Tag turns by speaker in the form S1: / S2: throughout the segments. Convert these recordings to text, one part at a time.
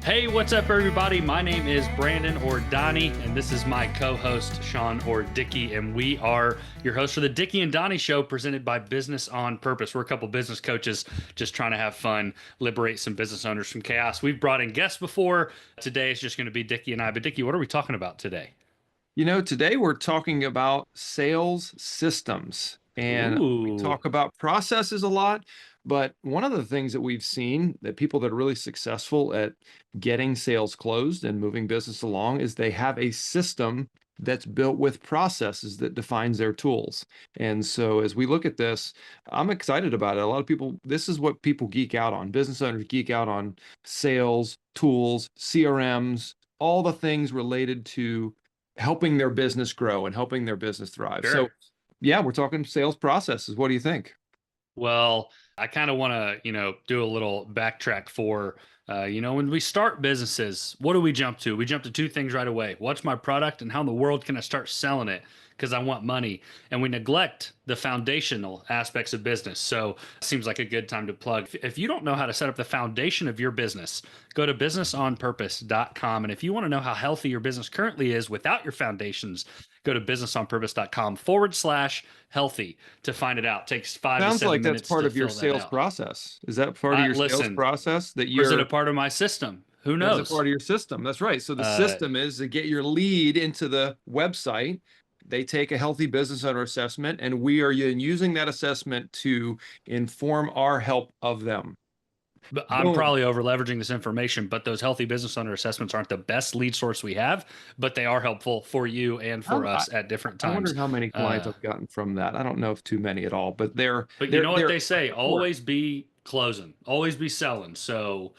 S1: Hey, what's up, everybody? My name is Brandon or Donnie, and this is my co-host, Shawn or Dickie, and we are your hosts for the Dickie and Donny Show, presented by Business on Purpose. We're a couple business coaches just trying to have fun, liberate some business owners from chaos. We've brought in guests before. Today it's just going to be Dickie and I. But Dickie, what are we talking about today?
S2: Today we're talking about sales systems, and we
S1: Ooh,
S2: talk about processes a lot. But one of the things that we've seen that people that are really successful at getting sales closed and moving business along is they have a system that's built with processes that defines their tools. And so as we look at this, I'm excited about it. A lot of people, this is what people geek out on. Business owners geek out on sales, tools, CRMs, all the things related to helping their business grow and helping their business thrive. So,
S1: sure.
S2: yeah, we're talking sales processes. What do you think?
S1: Well, I kind of want to, do a little backtrack for, when we start businesses, what do we jump to? We jump to two things right away. What's my product and how in the world can I start selling it? Because I want money. And we neglect the foundational aspects of business. So it seems like a good time to plug. If you don't know how to set up the foundation of your business, go to businessonpurpose.com. And if you want to know how healthy your business currently is without your foundations, go to businessonpurpose.com/healthy to find it out. Takes five to
S2: Sounds
S1: seven
S2: like that's
S1: minutes
S2: part
S1: to
S2: of your
S1: fill that
S2: sales
S1: out.
S2: process. Is that part of your sales
S1: Listen,
S2: process that
S1: or is it a
S2: you're
S1: part of my system? Who
S2: that is a
S1: knows?
S2: part of your system? That's right. So the
S1: Uh,
S2: system is to get your lead into the website. They take a healthy business owner assessment, and we are using that assessment to inform our help of them.
S1: but I'm
S2: Boom.
S1: probably over leveraging this information, but those healthy business owner assessments aren't the best lead source we have, but they are helpful for you and for
S2: I,
S1: us at different
S2: I
S1: times.
S2: wonder how many clients
S1: Uh,
S2: I've gotten from that. I don't know if too many at all, but they're
S1: but you
S2: they're
S1: know what
S2: they're
S1: they say,
S2: important.
S1: always be closing, always be selling. So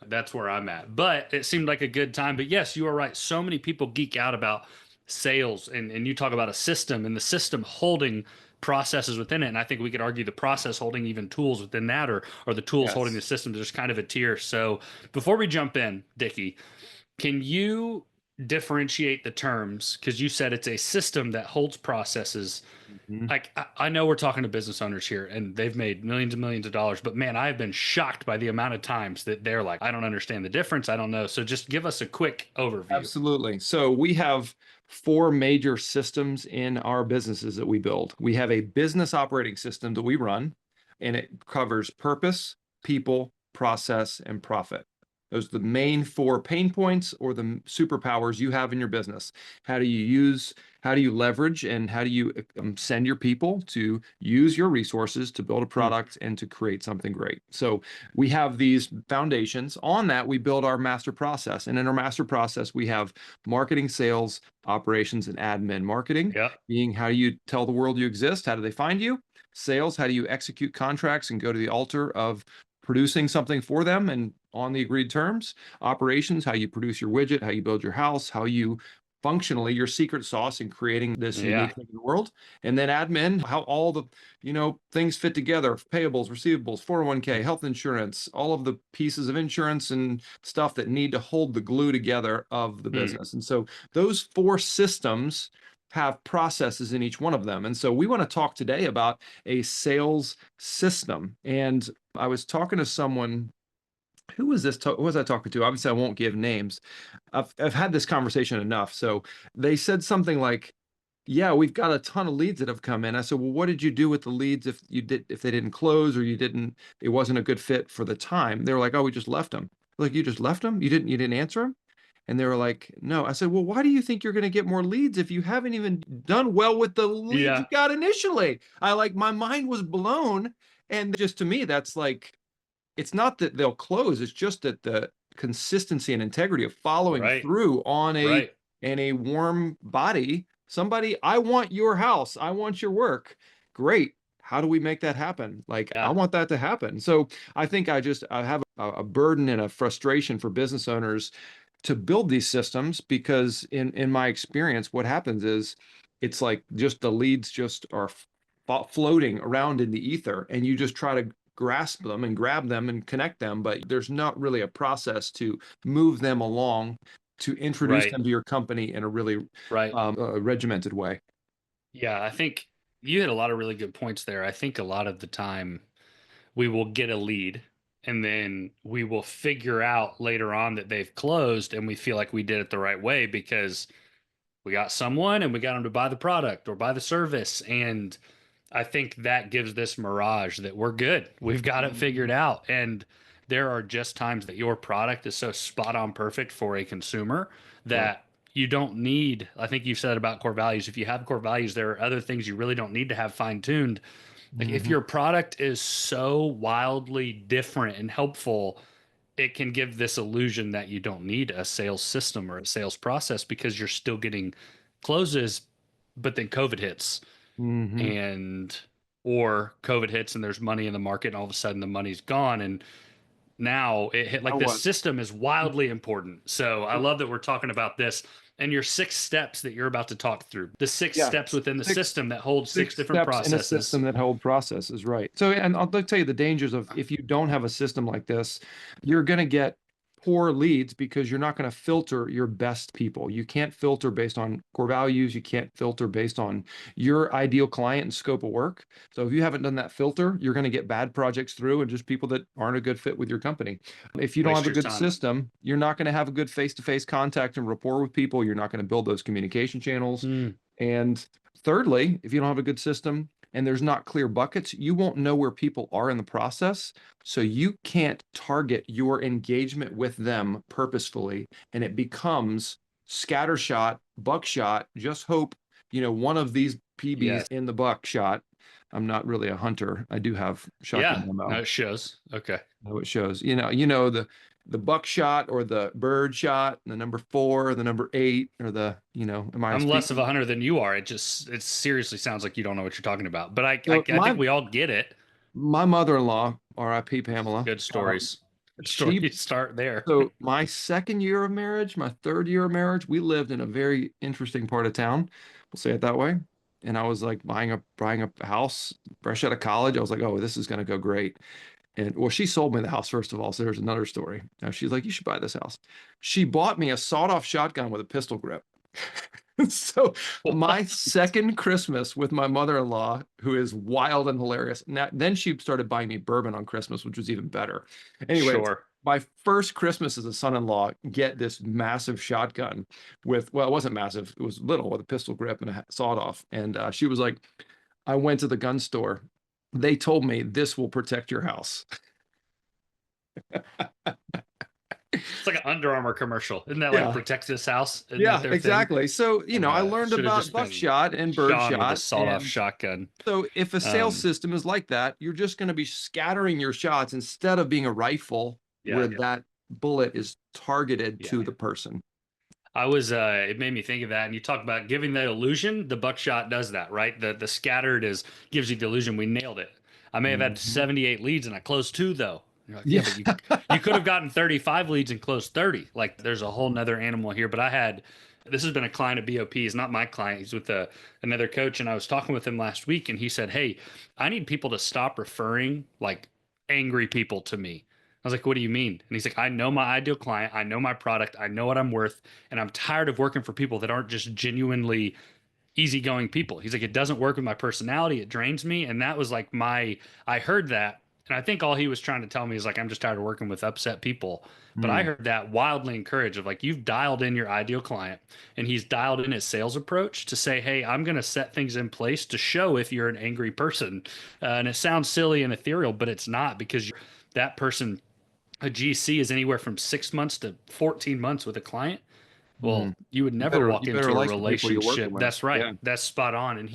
S1: that's where I'm at. But it seemed like a good time. But yes, you are right. So many people geek out about sales, and you talk about a system and the system holding processes within it. And I think we could argue the process holding even tools within that, or the tools holding the
S2: Yes.
S1: system. There's kind of a tier. So before we jump in, Dickie, can you differentiate the terms? Because you said it's a system that holds processes.
S2: Mhm.
S1: Like I know we're talking to business owners here and they've made millions and millions of dollars, but man, I've been shocked by the amount of times that they're like, I don't understand the difference. I don't know. So just give us a quick overview.
S2: Absolutely. So we have four major systems in our businesses that we build. We have a business operating system that we run, and it covers purpose, people, process, and profit. Those are the main four pain points or the superpowers you have in your business. How do you leverage, and how do you send your people to use your resources to build a
S1: Hmm.
S2: product and to create something great? So we have these foundations. On that, we build our master process. And in our master process, we have marketing, sales, operations, and admin. Marketing
S1: Yep.
S2: being how do you tell the world you exist? How do they find you? Sales, how do you execute contracts and go to the altar of producing something for them and on the agreed terms? Operations, how you produce your widget, how you build your house, how you functionally your secret sauce in creating this
S1: Yeah.
S2: unique thing in the world. And then admin, how all the things fit together: payables, receivables, 401k, health insurance, all of the pieces of insurance and stuff that need to hold the glue together of the
S1: Hmm.
S2: business. And so those four systems have processes in each one of them. And so we want to talk today about a sales system. And I was talking to someone. Who was this? Who was I talking to? Obviously, I won't give names. I've had this conversation enough. So they said something like, yeah, we've got a ton of leads that have come in. I said, well, what did you do with the leads if they didn't close, or it wasn't a good fit for the time? They were like, oh, we just left them. Like, you just left them? You didn't answer them? And they were like, no. I said, well, why do you think you're going to get more leads if you haven't even done well with the leads you
S1: Yeah.
S2: got initially? My mind was blown. And just to me, that's like, it's not that they'll close, it's just that the consistency and integrity of following
S1: Right.
S2: through on
S1: Right.
S2: a warm body. Somebody, I want your house, I want your work. Great. How do we make that happen? Like, I
S1: Yeah.
S2: want that to happen. So I think I have a burden and a frustration for business owners to build these systems, because in my experience, what happens is it's like just the leads just are floating around in the ether, and you just try to grasp them and grab them and connect them, but there's not really a process to move them along, to introduce
S1: Right.
S2: them to your company in a really
S1: Right.
S2: regimented way.
S1: Yeah. I think you hit a lot of really good points there. I think a lot of the time we will get a lead. and then we will figure out later on that they've closed, and we feel like we did it the right way because we got someone and we got them to buy the product or buy the service. And I think that gives this mirage that we're good. We've got it figured out. And there are just times that your product is so spot on perfect for a consumer
S2: Right.
S1: that you don't need. I think you said about core values. If you have core values, there are other things you really don't need to have fine tuned. Like if
S2: Mhm.
S1: your product is so wildly different and helpful, it can give this illusion that you don't need a sales system or a sales process because you're still getting closes, but then COVID hits
S2: Mhm.
S1: and or COVID hits and there's money in the market and all of a sudden the money's gone. And now it hit
S2: Now
S1: like this
S2: what?
S1: system is wildly important. So I love that we're talking about this and your 6 steps that you're about to talk through, the 6 steps
S2: Yes.
S1: within the
S2: Six
S1: system that holds 6
S2: 6
S1: different
S2: steps in a
S1: processes.
S2: system that hold processes, right. So, and I'll tell you the dangers of if you don't have a system like this, you're gonna get poor leads because you're not gonna filter your best people. You can't filter based on core values, you can't filter based on your ideal client and scope of work. So if you haven't done that filter, you're gonna get bad projects through and just people that aren't a good fit with your company. If you don't have
S1: Waste
S2: a
S1: your
S2: good
S1: time.
S2: system, you're not gonna have a good face-to-face contact and rapport with people, you're not gonna build those communication channels.
S1: Mm,
S2: And thirdly, if you don't have a good system and there's not clear buckets, you won't know where people are in the process. So you can't target your engagement with them purposefully. And it becomes scattershot, buckshot, just hope, one of these PBs
S1: yes.
S2: in the buckshot. I'm not really a hunter. I do have shotgun
S1: Yeah. No,
S2: ammo.
S1: it shows. Okay.
S2: How it shows. The buckshot or the bird shot, the number 4, the number 8, or am I
S1: I'm less of
S2: speaking?
S1: a hunter than you are. It seriously sounds like you don't know what you're talking about. But
S2: So
S1: I think
S2: my
S1: we all get it.
S2: my mother-in-law, RIP Pamela,
S1: Good
S2: um,
S1: stories. Good
S2: she
S1: stories start there.
S2: so my second year of marriage, my third year of marriage, we lived in a very interesting part of town. We'll say it that way. And I was like buying a house fresh out of college. I was like, oh, this is gonna go great. And well, she sold me the house first of all. So there's another story. Now she's like, you should buy this house. She bought me a sawed-off shotgun with a pistol grip. So my
S1: What?
S2: second Christmas with my mother-in-law, who is wild and hilarious. Now, then she started buying me bourbon on Christmas, which was even better. Anyway,
S1: Sure.
S2: my first Christmas as a son-in-law, get this massive shotgun with, well, it wasn't massive, it was little with a pistol grip and a sawed off. And she was like, I went to the gun store. They told me this will protect your house.
S1: It's like an Under Armour commercial. Isn't that like
S2: Yeah.
S1: protect this house? Isn't that
S2: Yeah,
S1: their thing?
S2: exactly. So,
S1: And
S2: I learned
S1: should have
S2: about
S1: just been
S2: buckshot and
S1: Sean with a
S2: birdshot.
S1: sawed off
S2: And
S1: shotgun.
S2: so, if a sales
S1: Um,
S2: system is like that, you're just going to be scattering your shots instead of being a rifle
S1: yeah.
S2: where that bullet is targeted
S1: Yeah.
S2: to the person.
S1: It made me think of that. And you talk about giving that illusion. The buckshot does that, right? The scattered gives you the illusion we nailed it. I may have had
S2: Mhm.
S1: 78 leads and I closed 2 though. You're like, yeah,
S2: Yeah.
S1: but you could have gotten 35 leads and closed 30. Like there's a whole nother animal here. But this has been a client at BOP. He's not my client. He's with another coach. And I was talking with him last week and he said, hey, I need people to stop referring like angry people to me. I was like, what do you mean? And he's like, I know my ideal client. I know my product. I know what I'm worth. And I'm tired of working for people that aren't just genuinely easygoing people. He's like, it doesn't work with my personality. It drains me. And that was like I heard that. And I think all he was trying to tell me is like, I'm just tired of working with upset people. But I
S2: Mm,
S1: heard that wildly encouraged of like, you've dialed in your ideal client and he's dialed in his sales approach to say, hey, I'm going to set things in place to show if you're an angry person. And it sounds silly and ethereal, but it's not because that person, a GC, is anywhere from 6 months to 14 months with a client.
S2: mm.
S1: Well, you would
S2: You
S1: never
S2: better
S1: walk
S2: you better
S1: into a
S2: like the people you're working
S1: relationship.
S2: with.
S1: That's right.
S2: Yeah.
S1: That's spot on. And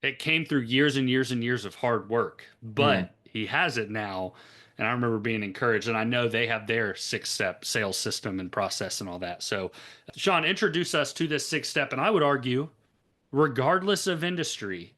S1: it came through years and years and years of hard work,
S2: Mm.
S1: but he has it now. And I remember being encouraged, and I know they have their 6 step sales system and process and all that. So, Sean, introduce us to this 6 step. And I would argue, regardless of industry,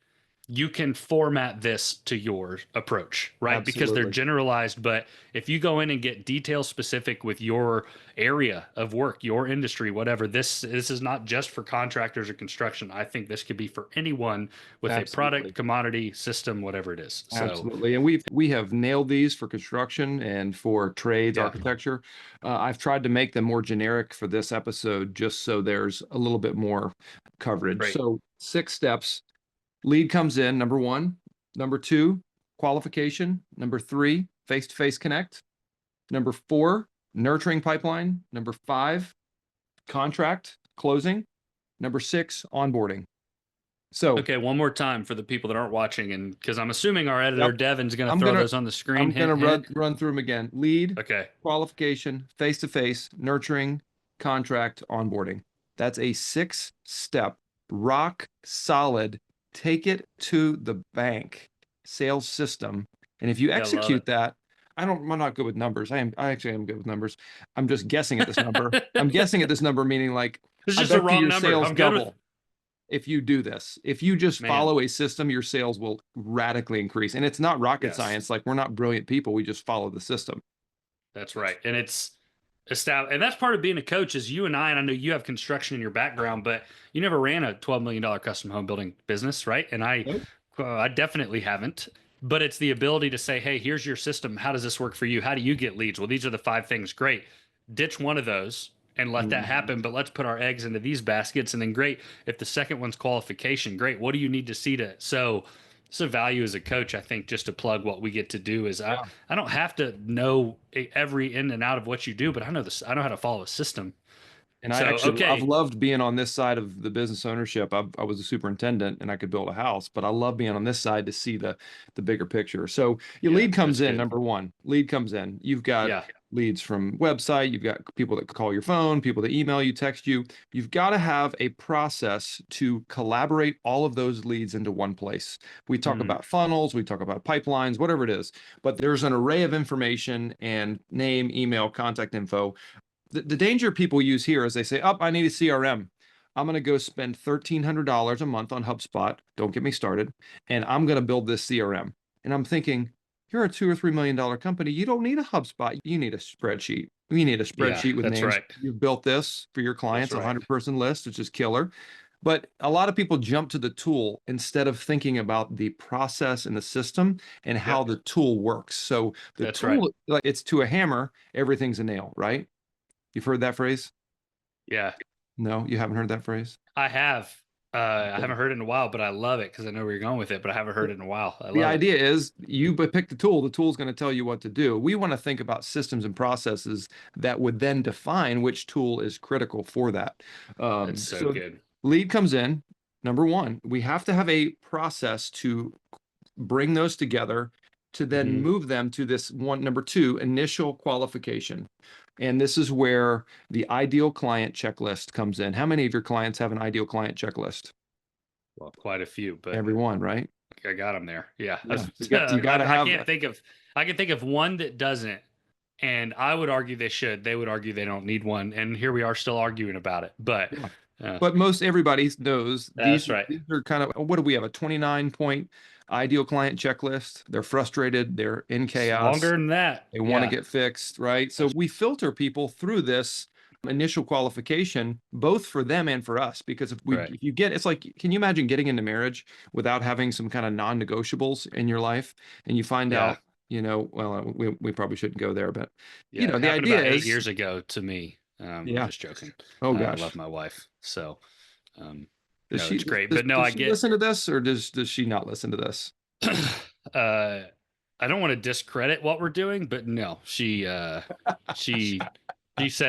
S1: you can format this to your approach, right? Because they're
S2: Absolutely.
S1: generalized. But if you go in and get detail specific with your area of work, your industry, whatever, this is not just for contractors or construction. I think this could be for anyone with a product,
S2: Absolutely.
S1: commodity, system, whatever it is. So
S2: Absolutely. And we have nailed these for construction and for trades,
S1: yeah,
S2: architecture. I've tried to make them more generic for this episode just so there's a little bit more coverage.
S1: great.
S2: So 6 steps. Lead comes in, number 1. Number 2, qualification. Number 3, face-to-face connect. Number 4, nurturing pipeline. Number 5, contract closing. Number 6, onboarding. So,
S1: Okay, one more time for the people that aren't watching, and because I'm assuming our editor
S2: yep,
S1: Devin's going to
S2: I'm
S1: throw
S2: gonna
S1: those on the screen.
S2: I'm gonna
S1: Hint, hint.
S2: run through them again. Lead,
S1: Okay.
S2: qualification, face-to-face, nurturing, contract, onboarding. That's a 6-step, rock solid, take it to the bank sales system. And if you
S1: Yeah, I love
S2: execute
S1: it.
S2: that, I'm not good with numbers. I actually am good with numbers. I'm just guessing at this number. I'm guessing at this number, meaning like,
S1: It's
S2: I
S1: just a
S2: bet you
S1: wrong
S2: your
S1: number.
S2: sales
S1: I'm good with
S2: double if you do this. If you just
S1: man.
S2: follow a system, your sales will radically increase. And it's not rocket
S1: Yes.
S2: science. Like, we're not brilliant people. We just follow the system.
S1: That's right. And it's established. And that's part of being a coach is you and I know you have construction in your background, but you never ran a $12 million custom home building business, right? And
S2: Nope.
S1: I definitely haven't. But it's the ability to say, hey, here's your system. How does this work for you? How do you get leads? Well, these are the 5 things. Great. Ditch one of those and let that happen. But let's put our eggs into these baskets. And then great. If the second one's qualification, great. What do you need to see to so a value as a coach, I think, just to plug what we get to do is
S2: Yeah.
S1: I don't have to know every in and out of what you do, but I know this. I know how to follow a system.
S2: And
S1: So,
S2: I've
S1: okay.
S2: loved being on this side of the business ownership. I was a superintendent and I could build a house, but I love being on this side to see the bigger picture. So your
S1: Yeah,
S2: lead comes
S1: that's
S2: in,
S1: good.
S2: number 1, lead comes in. You've got
S1: Yeah.
S2: leads from website. You've got people that call your phone, people that email you, text you. You've got to have a process to collaborate all of those leads into one place. We talk
S1: Mm,
S2: about funnels, we talk about pipelines, whatever it is, but there's an array of information and name, email, contact info. The danger people use here is they say, I need a CRM. I'm going to go spend $1,300 a month on HubSpot. Don't get me started. And I'm going to build this CRM. And I'm thinking, you're a $2 or $3 million company. You don't need a HubSpot. You need a spreadsheet. You need a
S1: yeah,
S2: spreadsheet with
S1: that's
S2: names.
S1: right.
S2: You've built this for your
S1: That's
S2: clients, a
S1: right.
S2: 100-person list, which is killer. But a lot of people jump to the tool instead of thinking about the process and the system and how
S1: Yep.
S2: the tool works. So the
S1: That's right.
S2: tool, like, it's to a hammer, everything's a nail, right? You've heard that phrase?
S1: Yeah.
S2: No, you haven't heard that phrase?
S1: I have. I
S2: Okay.
S1: haven't heard it in a while, but I love it because I know where you're going with it, but I haven't heard it in a while. I
S2: The
S1: love it.
S2: idea is you pick the tool's going to tell you what to do. We want to think about systems and processes that would then define which tool is critical for that.
S1: That's so
S2: So
S1: good.
S2: lead comes in. Number 1, we have to have a process to bring those together to then
S1: Mhm.
S2: move them to this one. Number 2, initial qualification. And this is where the ideal client checklist comes in. How many of your clients have an ideal client checklist?
S1: Well, quite a few, but
S2: Everyone, right?
S1: I got them there. Yeah.
S2: Yeah. You got to
S1: I
S2: have,
S1: can't think of, I can think of one that doesn't. And I would argue they should. They would argue they don't need one. And here we are still arguing about it. But
S2: yeah. But most everybody knows
S1: that's right.
S2: these are kind of, what do we have? A 29-point ideal client checklist. They're frustrated. They're in
S1: It's
S2: chaos.
S1: longer than that.
S2: They want to
S1: Yeah.
S2: get fixed, right? So we filter people through this initial qualification, both for them and for us. Because
S1: Right.
S2: if you get, it's like, can you imagine getting into marriage without having some kind of non-negotiables in your life? And you find
S1: Yeah.
S2: out, well, we probably shouldn't go there, but
S1: Yeah. It
S2: the
S1: happened
S2: idea
S1: about 8 years
S2: is,
S1: ago to me. I'm
S2: yeah.
S1: just joking.
S2: Oh
S1: I
S2: gosh.
S1: love my wife. So, um,
S2: Does
S1: no,
S2: she
S1: it's great.
S2: does,
S1: But no,
S2: does
S1: I
S2: she
S1: get,
S2: listen to this, or does she not listen to this?
S1: I don't want to discredit what we're doing, but no, she said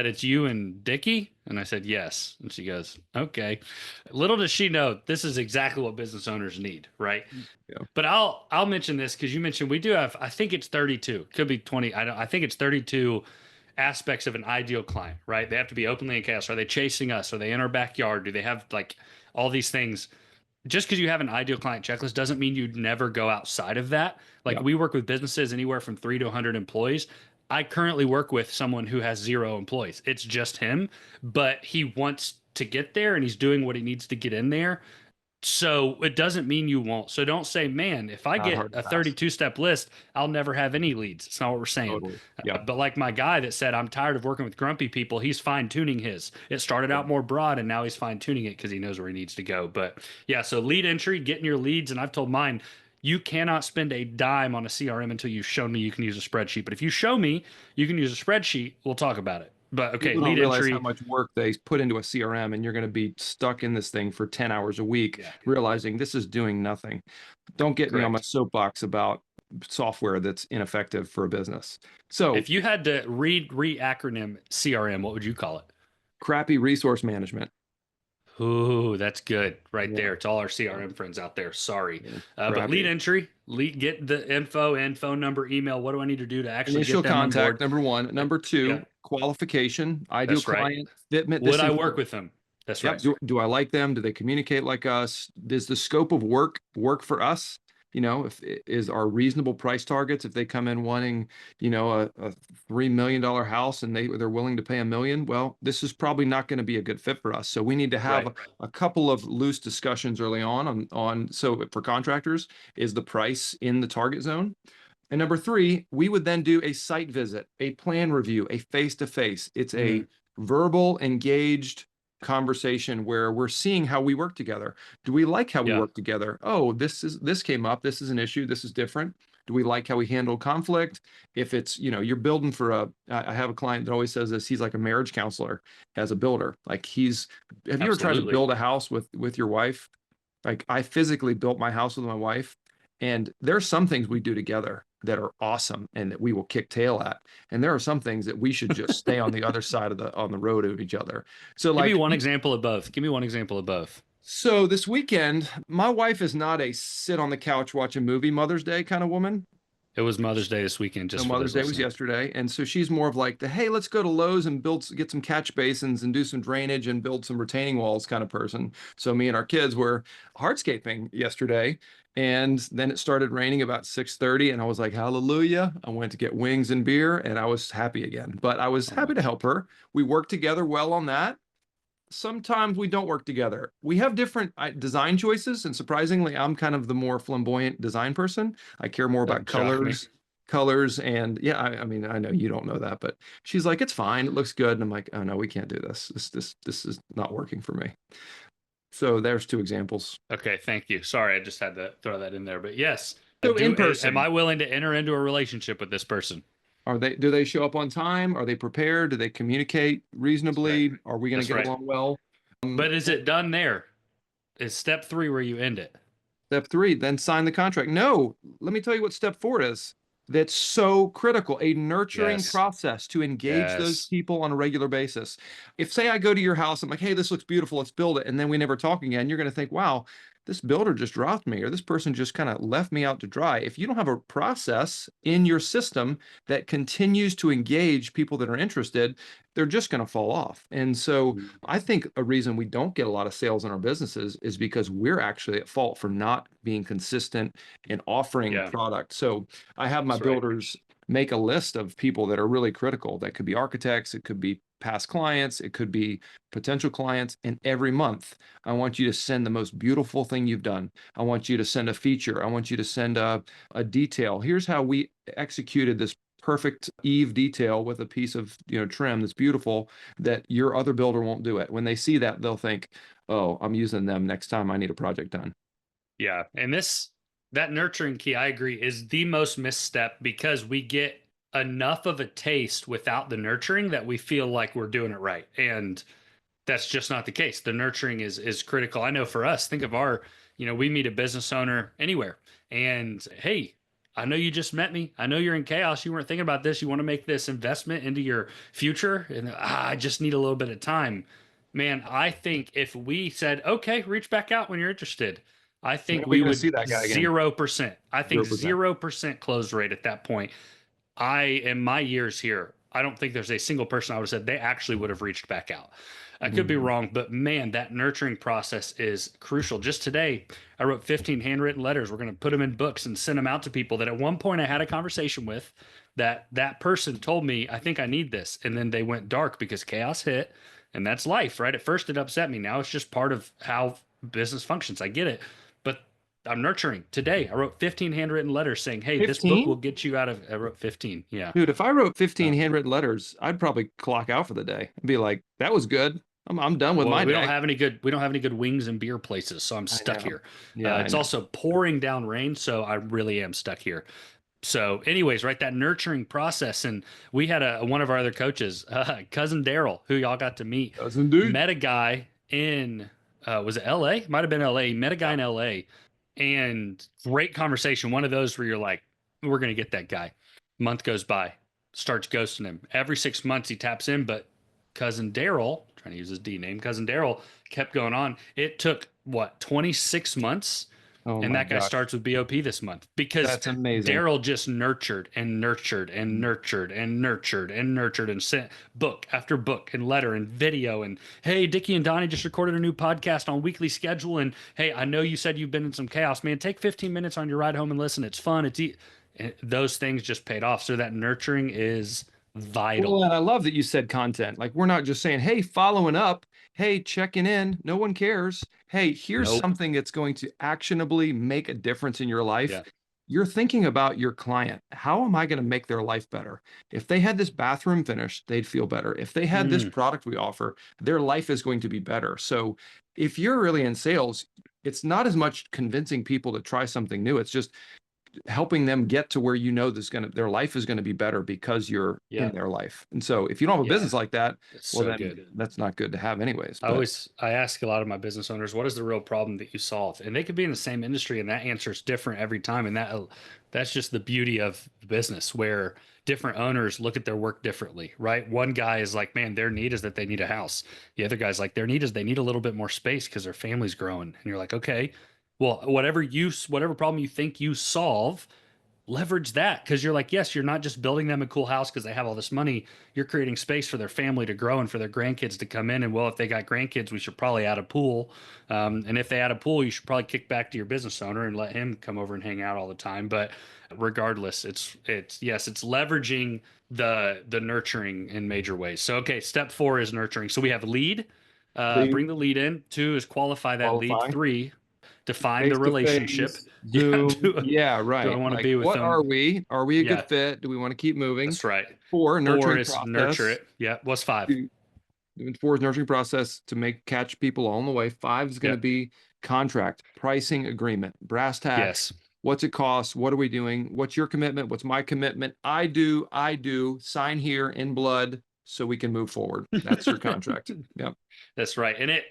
S1: it's you and Dickie, and I said yes, and she goes, okay. Little does she know this is exactly what business owners need, right?
S2: Yeah.
S1: But I'll mention this because you mentioned we do have, I think it's 32, could be 20. I think it's 32 aspects of an ideal client, right? They have to be openly in chaos. Are they chasing us? Are they in our backyard? Do they have like all these things? Just because you have an ideal client checklist doesn't mean you'd never go outside of that. Like
S2: Yeah.
S1: we work with businesses anywhere from 3 to 100 employees. I currently work with someone who has 0 employees. It's just him, but he wants to get there and he's doing what he needs to get in there. So it doesn't mean you won't. So don't say, man, if I
S2: Not
S1: get
S2: hard to
S1: a
S2: pass.
S1: 32-step list, I'll never have any leads. It's not what we're saying.
S2: Totally. Yeah.
S1: But like my guy that said, I'm tired of working with grumpy people, he's fine tuning his. It started out more broad and now he's fine tuning it because he knows where he needs to go. But yeah, so lead entry, getting your leads. And I've told mine, you cannot spend a dime on a CRM until you've shown me you can use a spreadsheet. But if you show me you can use a spreadsheet, we'll talk about it. But okay,
S2: People don't
S1: lead
S2: realize how
S1: entry.
S2: much work they put into a CRM, and you're going to be stuck in this thing for 10 hours a week,
S1: Yeah,
S2: realizing this is doing nothing. Don't get me on my
S1: correct.
S2: soapbox about software that's ineffective for a business. So
S1: If you had to re-acronym CRM, what would you call it?
S2: crappy resource management.
S1: Ooh, that's good right
S2: Yeah,
S1: there. To all our CRM friends out there, sorry.
S2: yeah,
S1: But lead
S2: crappy.
S1: entry, get the info and phone number, email. What do I need to do to actually
S2: Initial
S1: get them on
S2: contact,
S1: board?
S2: number one. Number
S1: Yeah,
S2: two, qualification, ideal
S1: that's right.
S2: client, fitment.
S1: Would
S2: This
S1: I
S2: is
S1: work with them? That's
S2: Yep.
S1: right.
S2: Do I like them? Do they communicate like us? Does the scope of work for us? You know, if is our reasonable price targets, if they come in wanting, a $3 million house and they're willing to pay $1 million, well, this is probably not going to be a good fit for us. So we need to have
S1: Right.
S2: a couple of loose discussions early on. So for contractors, is the price in the target zone? And number three, we would then do a site visit, a plan review, a face-to-face. It's a
S1: Mm,
S2: verbal, engaged conversation where we're seeing how we work together. Do we like how we
S1: yeah,
S2: work together? Oh, this came up. This is an issue. This is different. Do we like how we handle conflict? If it's, you're building for I have a client that always says this, he's like a marriage counselor as a builder. Like have you ever tried to
S1: absolutely.
S2: build a house with your wife? Like I physically built my house with my wife, and there's some things we do together that are awesome and that we will kick tail at. And there are some things that we should just stay on the other side of on the road of each other. So
S1: Give me
S2: like
S1: one example of both. Give me one example of both.
S2: so this weekend, my wife is not a sit on the couch watch a movie Mother's Day kind of woman.
S1: It was Mother's Day this weekend,
S2: No,
S1: just for
S2: Mother's
S1: those
S2: Day was
S1: listening.
S2: yesterday, and so she's more of like the hey, let's go to Lowe's and get some catch basins and do some drainage and build some retaining walls kind of person. So me and our kids were hardscaping yesterday, and then it started raining about 6:30, and I was like, hallelujah! I went to get wings and beer, and I was happy again. But I was
S1: Oh my
S2: happy to help her. We worked together well on that. Sometimes we don't work together. We have different design choices, and surprisingly, I'm kind of the more flamboyant design person. I care more about
S1: Doesn't shock me.
S2: colors, and yeah, I mean, I know you don't know that, but she's like, it's fine, it looks good, and I'm like, oh no, we can't do this. This is not working for me. So there's two examples.
S1: Okay, thank you. Sorry, I just had to throw that in there. But yes,
S2: So in
S1: am
S2: person,
S1: I willing to enter into a relationship with this person?
S2: do they show up on time? Are they prepared? Do they communicate
S1: That's right.
S2: reasonably? Are we going to
S1: That's
S2: get
S1: right.
S2: along well?
S1: But is it done there? Is step three where you end it?
S2: Step three, then sign the contract. No, let me tell you what step four is. That's so critical, a nurturing
S1: Yes.
S2: process to engage those
S1: Yes.
S2: people on a regular basis. If, say, I go to your house, I'm like, hey, this looks beautiful, let's build it. And then we never talk again, you're going to think, wow, this builder just dropped me, or this person just kind of left me out to dry. If you don't have a process in your system that continues to engage people that are interested, they're just going to fall off. And so I think a reason we don't get a lot of sales in our businesses is because we're actually at fault for not being consistent in offering
S1: Yeah,
S2: product. So I have my
S1: that's right.
S2: builders make a list of people that are really critical. That could be architects, it could be past clients, it could be potential clients. And every month, I want you to send the most beautiful thing you've done. I want you to send a feature. I want you to send a detail. Here's how we executed this perfect eave detail with a piece of trim that's beautiful that your other builder won't do it. When they see that, they'll think, oh, I'm using them next time I need a project done.
S1: Yeah. And that nurturing key, I agree, is the most misstep because we get enough of a taste without the nurturing that we feel like we're doing it right. And that's just not the case. The nurturing is critical. I know for us, think of we meet a business owner anywhere and hey, I know you just met me. I know you're in chaos. You weren't thinking about this. You want to make this investment into your future. And I just need a little bit of time. Man, I think if we said, okay, reach back out when you're interested, I
S2: When
S1: think
S2: are we
S1: we
S2: going to
S1: would
S2: see that guy again?
S1: 0%. I think
S2: 0%.
S1: 0% close rate at that point. In my years here, I don't think there's a single person I would have said they actually would have reached back out. I could be
S2: Mhm.
S1: wrong, but man, that nurturing process is crucial. Just today, I wrote 15 handwritten letters. We're going to put them in books and send them out to people that at one point I had a conversation with that person told me, I think I need this. And then they went dark because chaos hit. And that's life, right? At first, it upset me. Now it's just part of how business functions. I get it. But I'm nurturing. Today, I wrote 15 handwritten letters saying, hey, this book will
S2: 15?
S1: get you out of. I wrote 15. Yeah.
S2: Dude, if I wrote 15
S1: So,
S2: handwritten letters, I'd probably clock out for the day and be like, that was good. I'm done with
S1: well,
S2: my day.
S1: we don't have any good wings and beer places, so I'm
S2: I
S1: stuck
S2: know.
S1: here.
S2: Yeah, I
S1: It's
S2: know.
S1: also pouring down rain, so I really am stuck here. So, anyways, right, that nurturing process, and we had one of our other coaches, cousin Daryl, who y'all got to meet,
S2: Does indeed.
S1: met a guy in was it L.A.? Might have been L.A. Met a guy
S2: Yeah.
S1: in L.A. and great conversation. One of those where you're like, we're going to get that guy. Month goes by, starts ghosting him. Every 6 months he taps in, but cousin Daryl, trying to use his D name, cousin Daryl kept going on. It took what, 26 months?
S2: Oh
S1: And
S2: my
S1: that guy
S2: gosh.
S1: starts with BOP this month because
S2: That's amazing.
S1: Daryl just nurtured and nurtured and nurtured and nurtured and nurtured and sent book after book and letter and video. And hey, Dickie and Donnie just recorded a new podcast on weekly schedule. And hey, I know you said you've been in some chaos, man. Take 15 minutes on your ride home and listen. It's fun. And those things just paid off. So that nurturing is
S2: Well,
S1: vital.
S2: and I love that you said content. Like, we're not just saying, hey, following up, hey, checking in. No one cares. Hey, here's
S1: Nope.
S2: something that's going to actionably make a difference in your life.
S1: Yeah.
S2: You're thinking about your client. How am I going to make their life better? If they had this bathroom finished, they'd feel better. If they had this
S1: Mm,
S2: product we offer, their life is going to be better. So if you're really in sales, it's not as much convincing people to try something new. It's just helping them get to where their life is going to be better because you're in
S1: yeah.
S2: their life. And so if you don't have a
S1: Yeah.
S2: business like that,
S1: It's
S2: well,
S1: so
S2: then
S1: good.
S2: that's not good to have anyways. But
S1: I ask a lot of my business owners, what is the real problem that you solve? And they could be in the same industry and that answer is different every time. And that's just the beauty of the business where different owners look at their work differently, right? One guy is like, man, their need is that they need a house. The other guy's like, their need is they need a little bit more space because their family's growing. And you're like, okay, well, whatever problem you think you solve, leverage that because you're like, yes, you're not just building them a cool house because they have all this money. You're creating space for their family to grow and for their grandkids to come in. And well, if they got grandkids, we should probably add a pool. And if they add a pool, you should probably kick back to your business owner and let him come over and hang out all the time. But regardless, it's leveraging the nurturing in major ways. So okay, step 4 is nurturing. So we have lead,
S2: lead,
S1: bring the lead in. 2 is qualify that lead.
S2: qualify,
S1: 3, define the
S2: face to
S1: relationship.
S2: face,
S1: Yeah,
S2: Zoom. Yeah,
S1: do I
S2: right.
S1: want to
S2: Like,
S1: be with
S2: what are
S1: them?
S2: we? Are we a good
S1: Yeah,
S2: fit? Do we want to keep moving?
S1: that's right.
S2: 4,
S1: 4
S2: nurturing
S1: is nurture
S2: process.
S1: it. Yeah, what's 5?
S2: 2, 4 is nurturing process to catch people along the way. 5 is going to
S1: Yep.
S2: be contract, pricing agreement, brass tacks.
S1: Yes.
S2: What's it cost? What are we doing? What's your commitment? What's my commitment? I do. Sign here in blood so we can move forward. That's your contract. Yep.
S1: That's right. And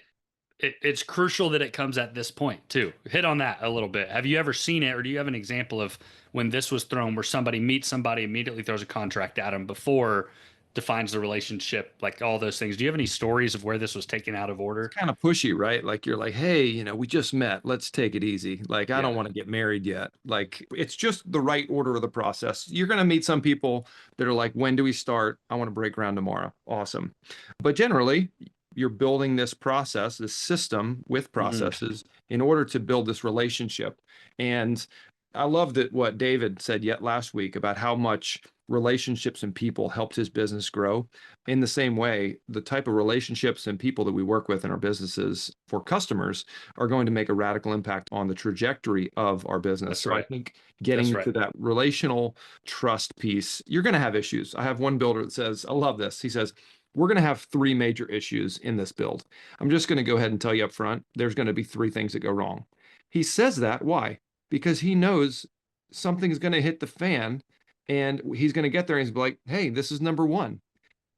S1: it's crucial that it comes at this point too. Hit on that a little bit. Have you ever seen it, or do you have an example of when this was thrown where somebody meets somebody, immediately throws a contract at them before defines the relationship, like all those things? Do you have any stories of where this was taken out of order?
S2: Kind of pushy, right? Like, you're like, hey, we just met. Let's take it easy. Like, I don't
S1: Yeah.
S2: want to get married yet. Like, it's just the right order of the process. You're going to meet some people that are like, when do we start? I want to break ground tomorrow. Awesome. But generally, you're building this process, this system with
S1: Hmm.
S2: processes in order to build this relationship. And I love that what David said yet last week about how much relationships and people helped his business grow. In the same way, the type of relationships and people that we work with in our businesses for customers are going to make a radical impact on the trajectory of our business.
S1: That's
S2: So I
S1: right.
S2: think
S1: That's
S2: getting
S1: right.
S2: to that relational trust piece, you're going to have issues. I have one builder that says, I love this. He says, we're going to have 3 major issues in this build. I'm just going to go ahead and tell you up front, there's going to be 3 things that go wrong. He says that. Why? Because he knows something's going to hit the fan and he's going to get there and he's like, hey, this is number 1.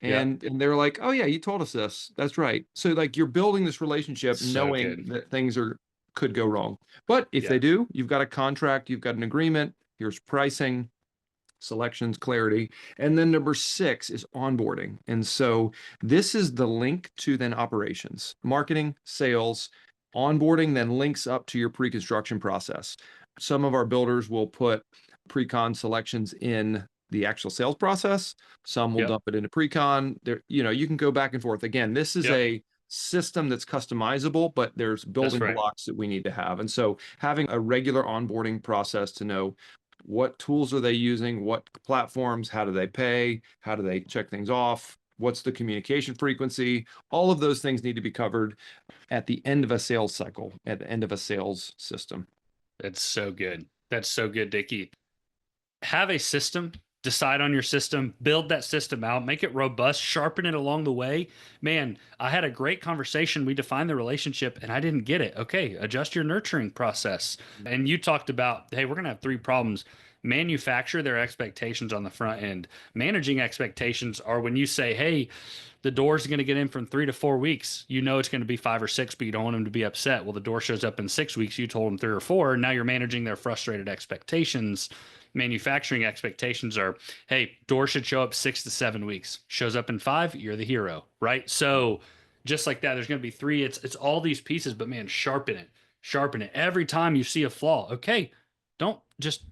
S1: Yep.
S2: And they're like, oh yeah, you told us this. That's right. So like, you're building this relationship
S1: So
S2: knowing
S1: good.
S2: that things could go wrong. But if
S1: Yeah.
S2: they do, you've got a contract, you've got an agreement, here's pricing, selections, clarity. And then number 6 is onboarding. And so this is the link to then operations, marketing, sales, onboarding then links up to your pre-construction process. Some of our builders will put pre-con selections in the actual sales process. Some will
S1: Yep.
S2: dump it into pre-con. There, you can go back and forth. Again, this is
S1: Yep.
S2: a system that's customizable, but there's
S1: That's
S2: building
S1: right.
S2: blocks that we need to have. And so having a regular onboarding process to know what tools are they using, what platforms, how do they pay, how do they check things off, what's the communication frequency, all of those things need to be covered at the end of a sales cycle, at the end of a sales system.
S1: That's so good. That's so good, Dickie. Have a system, decide on your system, build that system out, make it robust, sharpen it along the way. Man, I had a great conversation. We defined the relationship and I didn't get it. Okay, adjust your nurturing process. And you talked about, hey, we're going to have 3 problems. Manufacture their expectations on the front end. Managing expectations are when you say, hey, the door's going to get in from 3 to 4 weeks. You know it's going to be 5 or 6, but you don't want them to be upset. Well, the door shows up in 6 weeks. You told them 3 or 4. Now you're managing their frustrated expectations. manufacturing expectations are, hey, door should show up 6 to 7 weeks. Shows up in 5, you're the hero, right? So just like that, there's going to be 3. It's all these pieces, but man, sharpen it, sharpen it. Every time you see a flaw, okay, don't just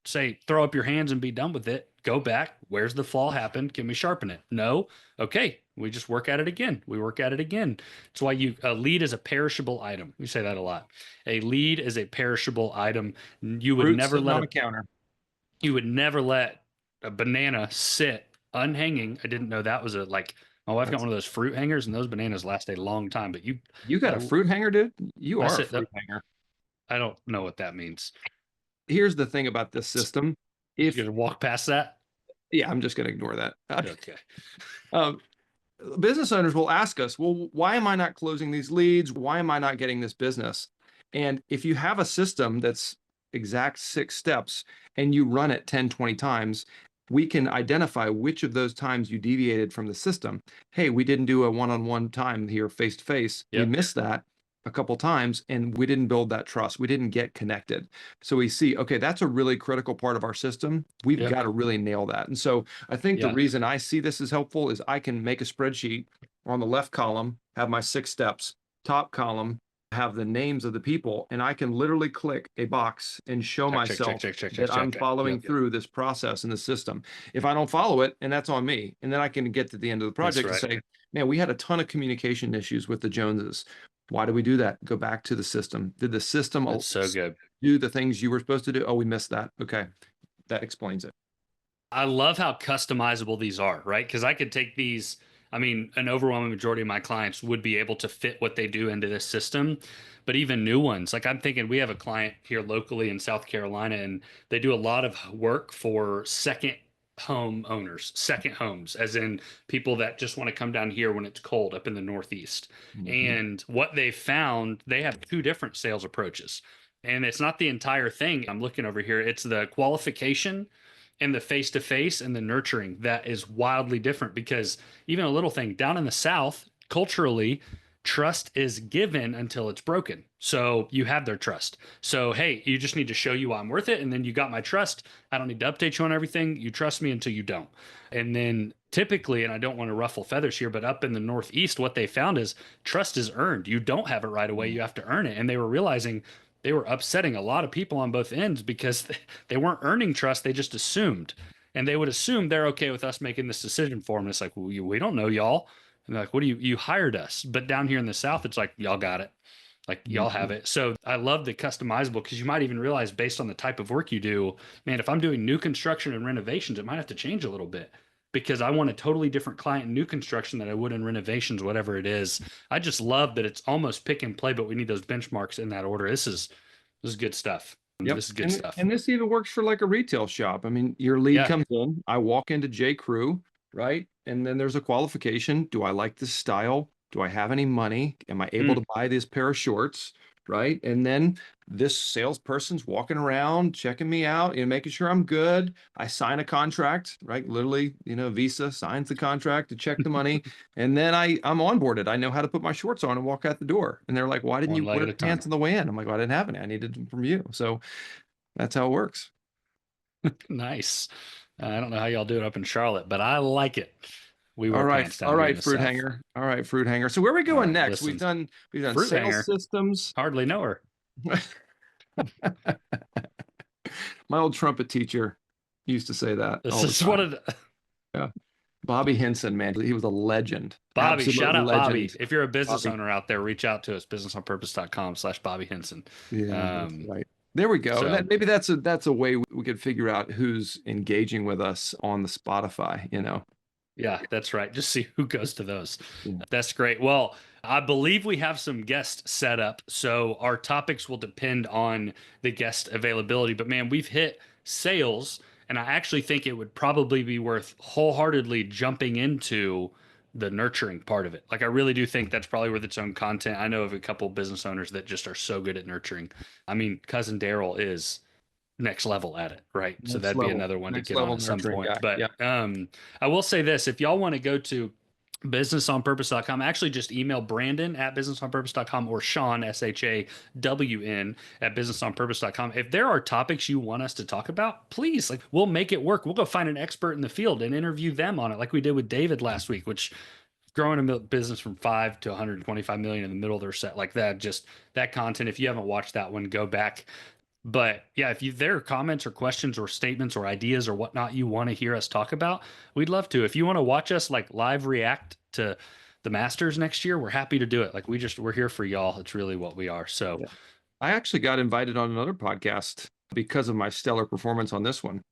S1: say throw up your hands and be done with it. Go back. Where's the flaw happened? Can we sharpen it? No. Okay, we just work at it again. We work at it again. That's why a lead is a perishable item. We say that a lot. A lead is a perishable item. You would
S2: Fruit
S1: never
S2: sitting
S1: let
S2: on a counter.
S1: you would never let a banana sit unhanging. I didn't know that was a like my wife got one of those fruit hangers, and those bananas last a long time. But
S2: You got a fruit hanger, dude? You
S1: I
S2: are a
S1: said
S2: fruit hanger.
S1: I don't know what that means.
S2: Here's the thing about this system.
S1: You gonna walk past that?
S2: Yeah, I'm just going to ignore that.
S1: Okay.
S2: Business owners will ask us, well, why am I not closing these leads? Why am I not getting this business? And if you have a system that's exact 6 steps and you run it 10, 20 times, we can identify which of those times you deviated from the system. Hey, we didn't do a one-on-one time here face to face. We missed that a couple times and we didn't build that trust. We didn't get connected. So we see, okay, that's a really critical part of our system. We've got to really nail that. And so I think the reason I see this as helpful is I can make a spreadsheet on the left column, have my 6 steps, top column, have the names of the people, and I can literally click a box and show myself that I'm following through this process in the system. If I don't follow it, and that's on me, and then I can get to the end of the project and say, man, we had a ton of communication issues with the Joneses. Why do we do that? Go back to the system. Did the system do the things you were supposed to do? Oh, we missed that. Okay. That explains it.
S1: I love how customizable these are, right? Because I could take these. I mean, an overwhelming majority of my clients would be able to fit what they do into this system, but even new ones, like I'm thinking we have a client here locally in South Carolina, and they do a lot of work for second home owners, second homes, as in people that just want to come down here when it's cold up in the Northeast. And what they found, they have 2 different sales approaches. And it's not the entire thing. I'm looking over here. It's the qualification and the face-to-face and the nurturing that is wildly different, because even a little thing down in the South, culturally, trust is given until it's broken. So you have their trust. So, hey, you just need to show you I'm worth it. And then you got my trust. I don't need to update you on everything. You trust me until you don't. And then typically, and I don't want to ruffle feathers here, but up in the Northeast, what they found is trust is earned. You don't have it right away. You have to earn it. And they were realizing they were upsetting a lot of people on both ends because they weren't earning trust. They just assumed. And they would assume they're okay with us making this decision for them. And it's like, well, we don't know y'all. And they're like, what do you hired us? But down here in the South, it's like, y'all got it. Like y'all have it. So I love the customizable, because you might even realize based on the type of work you do, man, if I'm doing new construction and renovations, it might have to change a little bit, because I want a totally different client in new construction than I would in renovations, whatever it is. I just love that it's almost pick and play, but we need those benchmarks in that order. This is good stuff. This is good stuff.
S2: And this even works for like a retail shop. I mean, your lead comes in, I walk into J. Crew, right? And then there's a qualification. Do I like this style? Do I have any money? Am I able to buy this pair of shorts? Right. And then this salesperson's walking around, checking me out, making sure I'm good. I sign a contract, right? Literally, Visa signs the contract to check the money. And then I'm onboarded. I know how to put my shorts on and walk out the door. And they're like, why didn't you wear pants on the way in? I'm like, well, I didn't have any. I needed them from you. So that's how it works.
S1: Nice. I don't know how y'all do it up in Charlotte, but I like it. We
S2: all right, fruit hanger. All right, fruit hanger. So where are we going next?
S1: Listen,
S2: we've done
S1: fruit
S2: sales
S1: hanger.
S2: systems.
S1: Hardly know her.
S2: My old trumpet teacher used to say that.
S1: This is one of
S2: the Bobby Henson, man. He was a legend.
S1: Bobby, shout out
S2: legend.
S1: Bobby. If you're a business owner out there, reach out to us, businessonpurpose.com/Bobby Henson.
S2: Yeah, right. There we go.
S1: So,
S2: maybe that's a way we could figure out who's engaging with us on the Spotify,
S1: Yeah, that's right. Just see who goes to those. Yeah. That's great. Well, I believe we have some guests set up, so our topics will depend on the guest availability. But man, we've hit sales, and I actually think it would probably be worth wholeheartedly jumping into the nurturing part of it. Like I really do think that's probably worth its own content. I know of a couple of business owners that just are so good at nurturing. I mean, cousin Daryl is next level at it, right? So that'd be another one to get on at some point. But I will say this, if y'all want to go to businessonpurpose.com. Actually, just email Brandon at businessonpurpose.com or Shawn, SHAWN, at businessonpurpose.com. If there are topics you want us to talk about, please, like, we'll make it work. We'll go find an expert in the field and interview them on it, like we did with David last week, which growing a business from 5 to 125 million in the middle of their set, like that, just that content. If you haven't watched that one, go back. But yeah, if there are comments or questions or statements or ideas or whatnot you want to hear us talk about, we'd love to. If you want to watch us like live react to the Masters next year, we're happy to do it. Like we're here for y'all. It's really what we are. So
S2: Yeah. I actually got invited on another podcast because of my stellar performance on this one.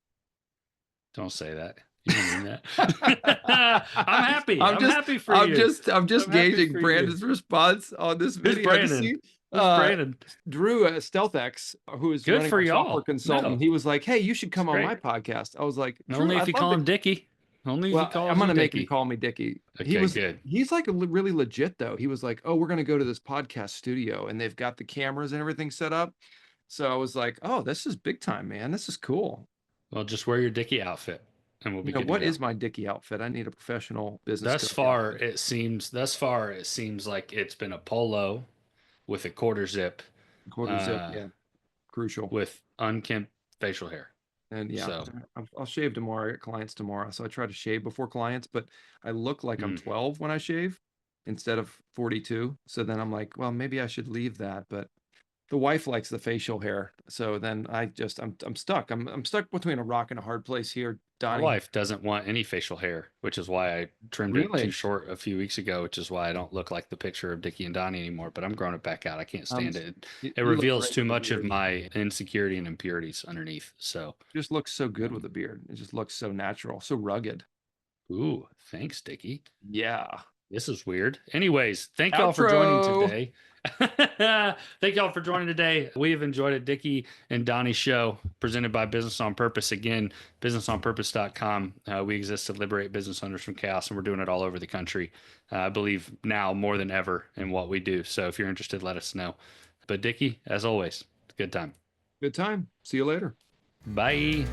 S1: don't say that. You don't mean that. I'm happy. I'm happy for you.
S2: I'm just gauging Brandon's response on this video.
S1: Brandon? Brandon?
S2: Drew StealthX, who is
S1: Good
S2: running
S1: for
S2: our
S1: y'all.
S2: software consultant.
S1: No.
S2: He was like, "Hey, you should come on
S1: great.
S2: my podcast." I was like,
S1: Only if you call him Dickie. Only if you call him
S2: I'm gonna make
S1: Dickie.
S2: him call me Dickie.
S1: Okay, good.
S2: He's like really legit though. He was like, "Oh, we're gonna go to this podcast studio, and they've got the cameras and everything set up." So I was like, "Oh, this is big time, man. This is cool."
S1: Well, just wear your Dickie outfit, and we'll be good.
S2: What is my Dickie outfit? I need a professional business.
S1: Thus far, it seems like it's been a polo with a quarter zip,
S2: yeah, crucial,
S1: with unkempt facial hair.
S2: And yeah,
S1: so
S2: I'll shave tomorrow. I got clients tomorrow, so I try to shave before clients, but I look like I'm 12 when I shave instead of 42. So then I'm like, well, maybe I should leave that, but the wife likes the facial hair, so then I'm stuck. I'm stuck between a rock and a hard place here. Donnie.
S1: My wife doesn't want any facial hair, which is why I trimmed it too short a few weeks ago, which is why I don't look like the picture of Dickie and Donnie anymore, but I'm growing it back out. I can't stand it. It reveals too much of my insecurity and impurities underneath. So
S2: it just looks so good with a beard. It just looks so natural, so rugged.
S1: Ooh, thanks, Dickie.
S2: Yeah.
S1: This is weird. Anyways, thank y'all for joining today. Thank y'all for joining today. We have enjoyed it. Dickie and Donny Show, presented by Business on Purpose. Again, businessonpurpose.com. We exist to liberate business owners from chaos, and we're doing it all over the country. I believe now more than ever in what we do. So if you're interested, let us know. But Dickie, as always, good time.
S2: Good time. See you later.
S1: Bye.